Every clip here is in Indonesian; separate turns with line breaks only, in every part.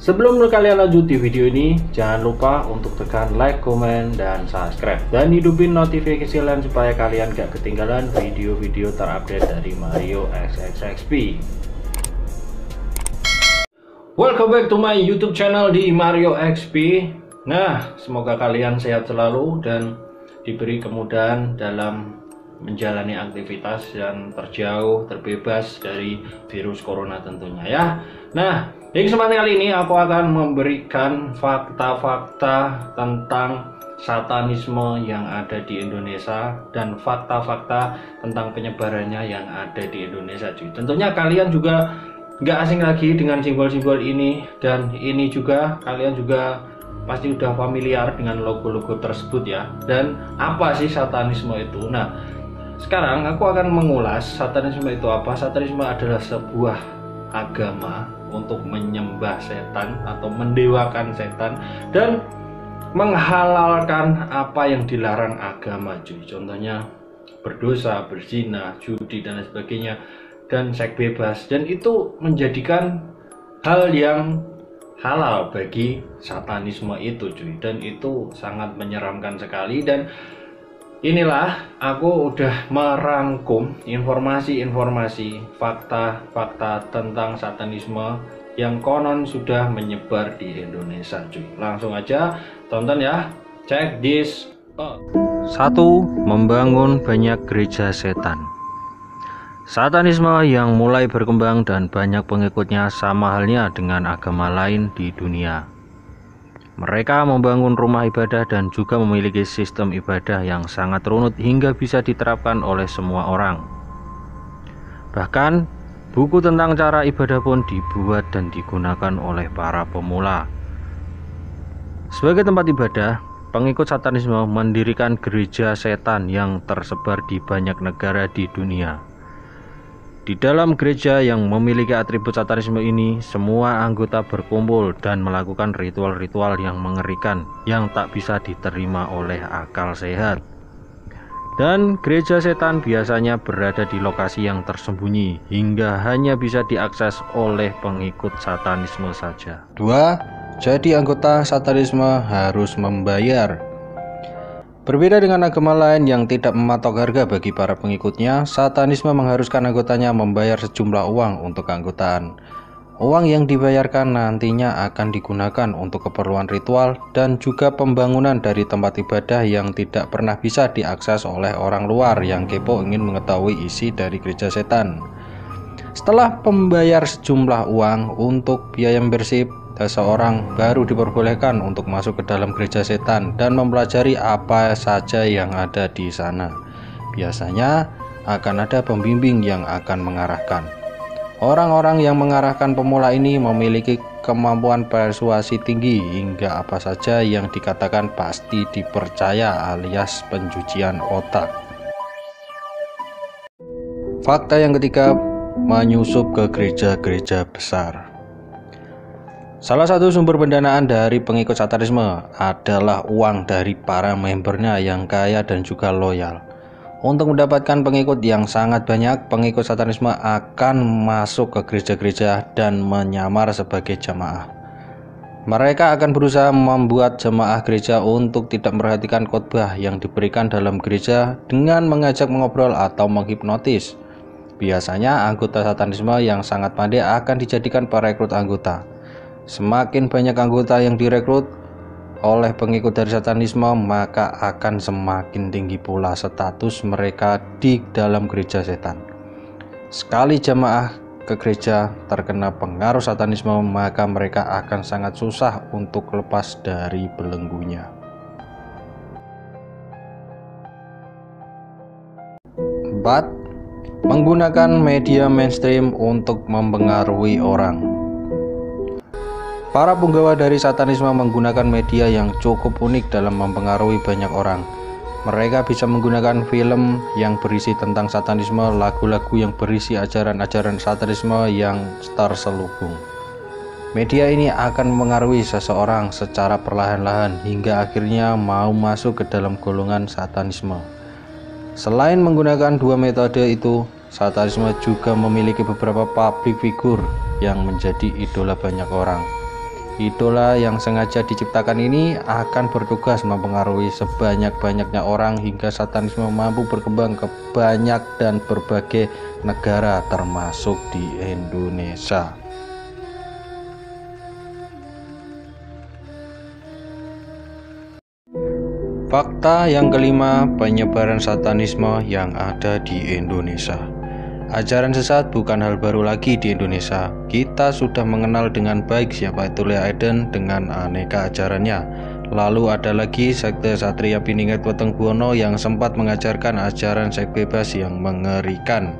Sebelum kalian lanjut di video ini, jangan lupa untuk tekan like, komen, dan subscribe, dan hidupin notifikasi kalian supaya kalian gak ketinggalan video-video terupdate dari Mario XXXP. Welcome back to my YouTube channel di Mario XP. Nah, semoga kalian sehat selalu dan diberi kemudahan dalam menjalani aktivitas yang terjauh, terbebas dari virus corona tentunya ya. Nah, di kesempatan kali ini aku akan memberikan fakta-fakta tentang satanisme yang ada di Indonesia dan fakta-fakta tentang penyebarannya yang ada di Indonesia cuy. Tentunya kalian juga nggak asing lagi dengan simbol-simbol ini, dan ini juga kalian juga pasti udah familiar dengan logo-logo tersebut ya. Dan apa sih satanisme itu? Nah, sekarang aku akan mengulas satanisme itu apa. Satanisme adalah sebuah agama untuk menyembah setan atau mendewakan setan dan menghalalkan apa yang dilarang agama cuy. Contohnya berdosa, berzina, judi dan lain sebagainya, dan seks bebas, dan itu menjadikan hal yang halal bagi satanisme itu cuy. Dan itu sangat menyeramkan sekali. Dan inilah aku udah merangkum informasi-informasi, fakta-fakta tentang satanisme yang konon sudah menyebar di Indonesia cuy. Langsung aja tonton ya. Check this out. 1. Membangun banyak gereja setan. Satanisme yang mulai berkembang dan banyak pengikutnya sama halnya dengan agama lain di dunia. Mereka membangun rumah ibadah dan juga memiliki sistem ibadah yang sangat runut hingga bisa diterapkan oleh semua orang. Bahkan, buku tentang cara ibadah pun dibuat dan digunakan oleh para pemula. Sebagai tempat ibadah, pengikut satanisme mendirikan gereja setan yang tersebar di banyak negara di dunia. Di dalam gereja yang memiliki atribut satanisme ini, semua anggota berkumpul dan melakukan ritual-ritual yang mengerikan yang tak bisa diterima oleh akal sehat. Dan gereja setan biasanya berada di lokasi yang tersembunyi hingga hanya bisa diakses oleh pengikut satanisme saja. 2. Jadi anggota satanisme harus membayar. Berbeda dengan agama lain yang tidak mematok harga bagi para pengikutnya, satanisme mengharuskan anggotanya membayar sejumlah uang untuk keanggotaan. Uang yang dibayarkan nantinya akan digunakan untuk keperluan ritual dan juga pembangunan dari tempat ibadah yang tidak pernah bisa diakses oleh orang luar yang kepo ingin mengetahui isi dari gereja setan. Setelah membayar sejumlah uang untuk biaya membership, seseorang baru diperbolehkan untuk masuk ke dalam gereja setan dan mempelajari apa saja yang ada di sana. Biasanya akan ada pembimbing yang akan mengarahkan. Orang-orang yang mengarahkan pemula ini memiliki kemampuan persuasi tinggi hingga apa saja yang dikatakan pasti dipercaya alias pencucian otak. Fakta yang ketiga, menyusup ke gereja-gereja besar. Salah satu sumber pendanaan dari pengikut satanisme adalah uang dari para membernya yang kaya dan juga loyal. Untuk mendapatkan pengikut yang sangat banyak, pengikut satanisme akan masuk ke gereja-gereja dan menyamar sebagai jamaah. Mereka akan berusaha membuat jemaah gereja untuk tidak memperhatikan khotbah yang diberikan dalam gereja dengan mengajak mengobrol atau menghipnotis. Biasanya anggota satanisme yang sangat pandai akan dijadikan perekrut anggota. Semakin banyak anggota yang direkrut oleh pengikut dari satanisme, maka akan semakin tinggi pula status mereka di dalam gereja setan. Sekali jemaah ke gereja terkena pengaruh satanisme, maka mereka akan sangat susah untuk lepas dari belenggunya. 4. Menggunakan media mainstream untuk mempengaruhi orang. Para penggawa dari satanisme menggunakan media yang cukup unik dalam mempengaruhi banyak orang. Mereka bisa menggunakan film yang berisi tentang satanisme, lagu-lagu yang berisi ajaran-ajaran satanisme yang terselubung. Media ini akan mempengaruhi seseorang secara perlahan-lahan hingga akhirnya mau masuk ke dalam golongan satanisme. Selain menggunakan dua metode itu, satanisme juga memiliki beberapa public figure yang menjadi idola banyak orang. Idola yang sengaja diciptakan ini akan bertugas mempengaruhi sebanyak-banyaknya orang hingga satanisme mampu berkembang ke banyak dan berbagai negara termasuk di Indonesia. Fakta yang kelima, penyebaran satanisme yang ada di Indonesia. Ajaran sesat bukan hal baru lagi di Indonesia. Kita sudah mengenal dengan baik siapa itu Lea Eden dengan aneka ajarannya. Lalu ada lagi sekte Satria Piningit Wetengbuwono yang sempat mengajarkan ajaran seks bebas yang mengerikan.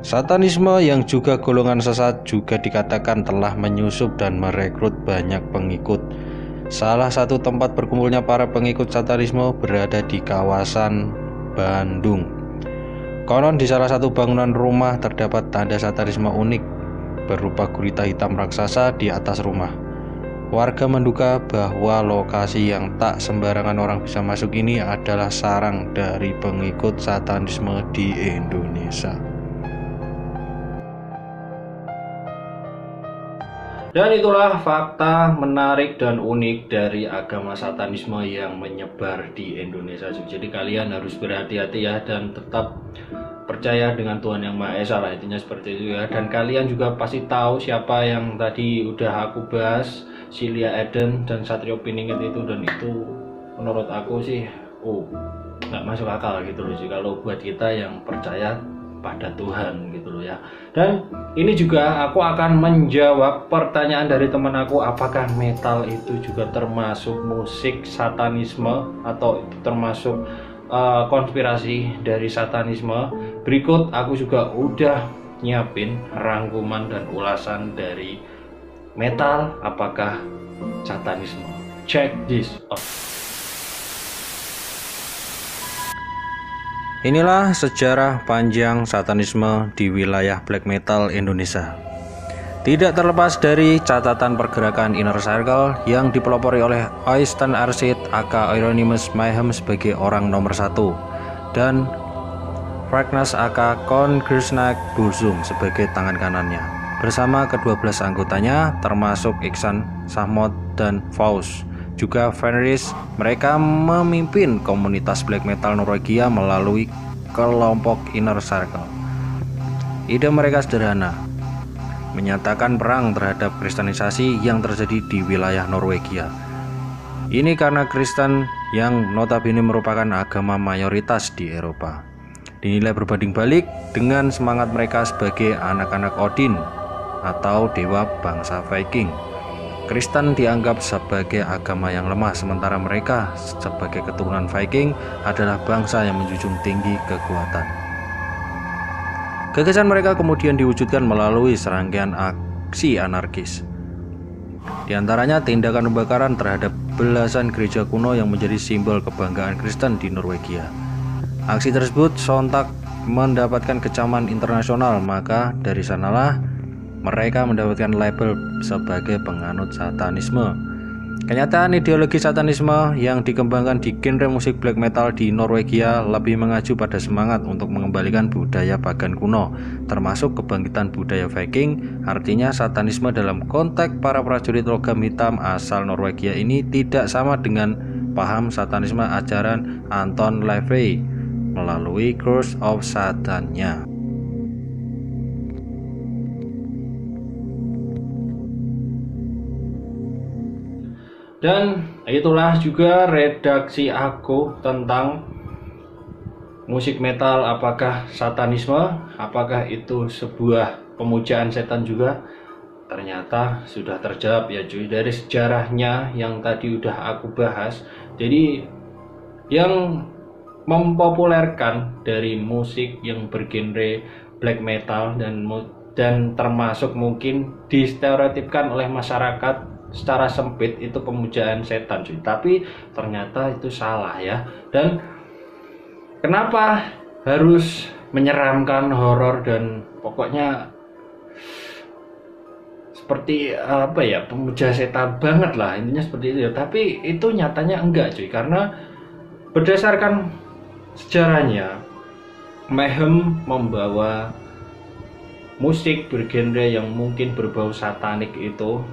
Satanisme yang juga golongan sesat juga dikatakan telah menyusup dan merekrut banyak pengikut. Salah satu tempat berkumpulnya para pengikut satanisme berada di kawasan Bandung. Konon di salah satu bangunan rumah terdapat tanda satanisme unik berupa gurita hitam raksasa di atas rumah. Warga menduga bahwa lokasi yang tak sembarangan orang bisa masuk ini adalah sarang dari pengikut satanisme di Indonesia. Dan itulah fakta menarik dan unik dari agama satanisme yang menyebar di Indonesia. Jadi kalian harus berhati-hati ya, dan tetap percaya dengan Tuhan Yang Maha Esa lah, intinya seperti itu ya. Dan kalian juga pasti tahu siapa yang tadi udah aku bahas, si Lea Eden dan Satrio Piningit itu, dan itu menurut aku sih nggak masuk akal gitu loh sih kalau buat kita yang percaya pada Tuhan gitu loh ya. Dan ini juga aku akan menjawab pertanyaan dari teman aku, apakah metal itu juga termasuk musik satanisme atau itu termasuk konspirasi dari satanisme. Berikut aku juga udah nyiapin rangkuman dan ulasan dari metal apakah satanisme. Check this out. Inilah sejarah panjang satanisme di wilayah black metal Indonesia. Tidak terlepas dari catatan pergerakan Inner Circle yang dipelopori oleh Oystein Arsid aka Euronymous Mayhem sebagai orang nomor 1 dan Fragnas aka Kon Krishna Burzum sebagai tangan kanannya. Bersama ke-12 anggotanya termasuk Iksan, Sahmod, dan Faust. Juga Fenris, mereka memimpin komunitas black metal Norwegia melalui kelompok Inner Circle. Ide mereka sederhana, menyatakan perang terhadap kristenisasi yang terjadi di wilayah Norwegia. Ini karena Kristen yang notabene merupakan agama mayoritas di Eropa dinilai berbanding balik dengan semangat mereka sebagai anak-anak Odin atau dewa bangsa Viking. Kristen dianggap sebagai agama yang lemah, sementara mereka sebagai keturunan Viking adalah bangsa yang menjunjung tinggi kekuatan. Gagasan mereka kemudian diwujudkan melalui serangkaian aksi anarkis. Di antaranya tindakan pembakaran terhadap belasan gereja kuno yang menjadi simbol kebanggaan Kristen di Norwegia. Aksi tersebut sontak mendapatkan kecaman internasional, maka dari sanalah mereka mendapatkan label sebagai penganut satanisme. Kenyataan ideologi satanisme yang dikembangkan di genre musik black metal di Norwegia lebih mengacu pada semangat untuk mengembalikan budaya pagan kuno, termasuk kebangkitan budaya Viking. Artinya satanisme dalam konteks para prajurit logam hitam asal Norwegia ini tidak sama dengan paham satanisme ajaran Anton LaVey melalui Curse of Satan-nya. Dan itulah juga redaksi aku tentang musik metal apakah satanisme, apakah itu sebuah pemujaan setan juga. Ternyata sudah terjawab ya cuy, dari sejarahnya yang tadi udah aku bahas. Jadi yang mempopulerkan dari musik yang bergenre black metal dan termasuk mungkin distereotipkan oleh masyarakat secara sempit itu pemujaan setan cuy, tapi ternyata itu salah ya. Dan kenapa harus menyeramkan, horor, dan pokoknya seperti apa ya, pemuja setan banget lah, intinya seperti itu ya. Tapi itu nyatanya enggak cuy, karena berdasarkan sejarahnya Mayhem membawa musik bergenre yang mungkin berbau satanik itu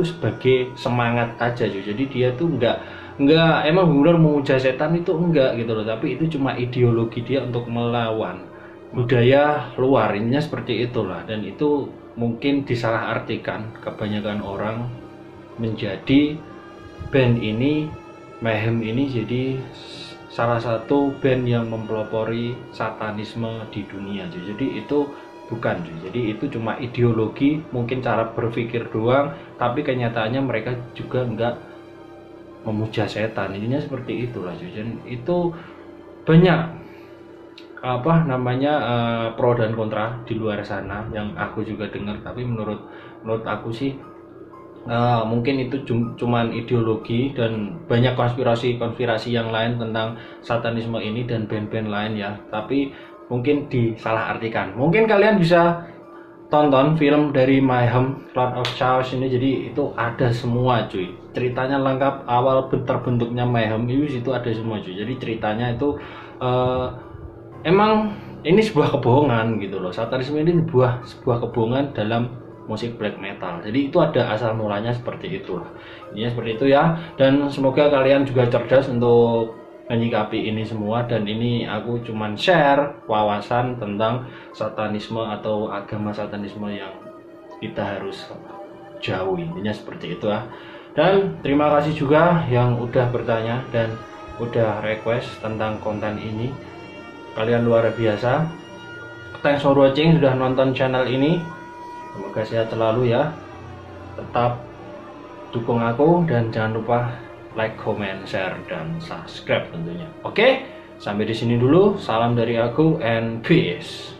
sebagai semangat aja cuy. Jadi dia tuh enggak emang benar memuja setan itu enggak gitu loh, tapi itu cuma ideologi dia untuk melawan budaya luar, intinya seperti itulah. Dan itu mungkin disalahartikan kebanyakan orang menjadi band ini, Mayhem ini jadi salah satu band yang mempelopori satanisme di dunia cuy. Jadi itu bukan cuy, jadi itu cuma ideologi, mungkin cara berpikir doang, tapi kenyataannya mereka juga enggak memuja setan, intinya seperti itulah cuy. Dan itu banyak apa namanya pro dan kontra di luar sana yang aku juga dengar, tapi menurut aku sih mungkin itu cuman ideologi, dan banyak konspirasi yang lain tentang satanisme ini dan band-band lain ya, tapi mungkin disalahartikan. Mungkin kalian bisa tonton film dari Mayhem, Lord of Chaos ini, jadi itu ada semua cuy, ceritanya lengkap, awal terbentuknya Mayhem itu ada semua cuy. Jadi ceritanya itu emang ini sebuah kebohongan gitu loh, satanisme ini sebuah kebohongan dalam musik black metal. Jadi itu ada asal mulanya seperti itu lah, intinya seperti itu ya. Dan semoga kalian juga cerdas untuk menyikapi ini semua, dan ini aku cuman share wawasan tentang satanisme atau agama satanisme yang kita harus jauhi, intinya seperti itu ya. Dan terima kasih juga yang udah bertanya dan udah request tentang konten ini, kalian luar biasa. Thanks for watching, sudah nonton channel ini, semoga sehat selalu ya, tetap dukung aku dan jangan lupa like, comment, share, dan subscribe tentunya. Oke, sampai di sini dulu. Salam dari aku and peace.